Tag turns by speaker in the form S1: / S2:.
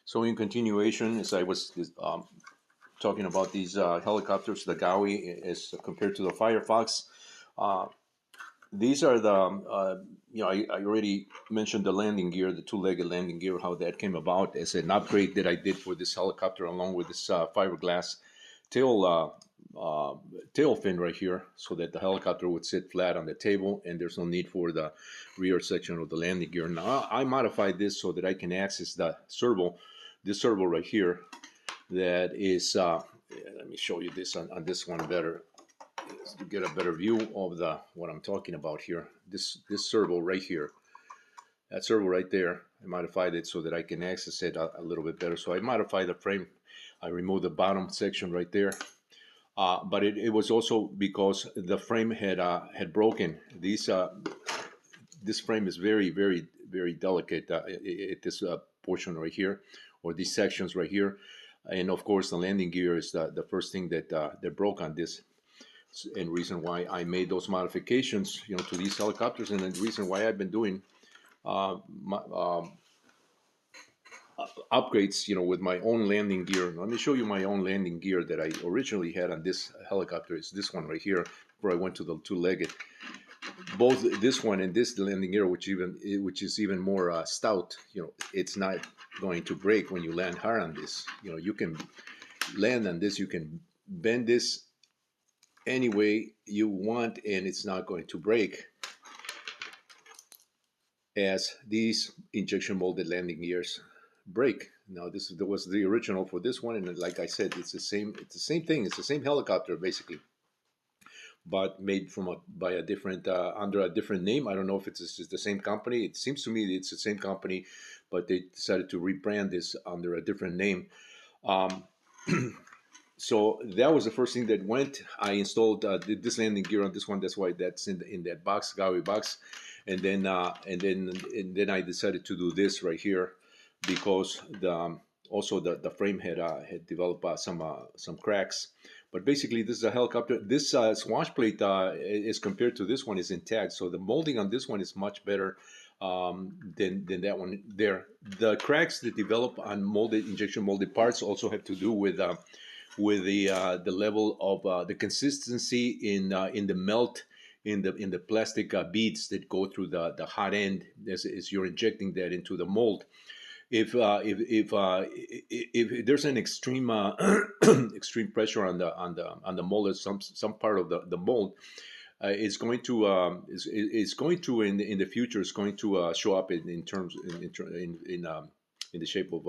S1: So in continuation, as I was talking about these helicopters, the Gaui as compared to the Firefox, uh, these are the, I already mentioned the landing gear, the two-legged landing gear, how that came about as an upgrade that I did for this helicopter along with this fiberglass tail tail fin right here, so that the helicopter would sit flat on the table and there's no need for the rear section of the landing gear. Now I modified this so that I can access the servo, this servo right here, that is let me show you this on this one better to get a better view of the what I'm talking about here. This servo right here, that servo right there, I modified it so that I can access it a little bit better. So I modified the frame. I removed the bottom section right there. But it was also because the frame had broken. This frame is very delicate at this portion right here, or these sections right here, and of course the landing gear is the first thing that broke on this, and reason why I made those modifications, to these helicopters, and the reason why I've been doing my, upgrades, with my own landing gear. Let me show you my own landing gear that I originally had on this helicopter. It's this one right here, before I went to the two-legged. Both this one and this landing gear, which is even more stout, it's not going to break when you land hard on this. You can land on this, you can bend this any way you want, and it's not going to break, as these injection molded landing gears break. Now there was the original for this one, and like I said, it's the same thing. It's the same helicopter basically, but made by a different under a different name. I don't know if it's the same company. It seems to me it's the same company, but they decided to rebrand this under a different name. So that was the first thing that went. I installed this landing gear on this one. That's why that's in that box, Gaui box, and then I decided to do this right here, because also the frame had developed some cracks. But basically, this is a helicopter. This swash plate, is compared to this one, is intact. So the molding on this one is much better than that one there. The cracks that develop on injection molded parts also have to do with the level of the consistency in the melt in the plastic beads that go through the hot end as you're injecting that into the mold. If there's an extreme extreme pressure on the mold, some part of the mold, it's going to in the future, it's going to show up in terms in the shape of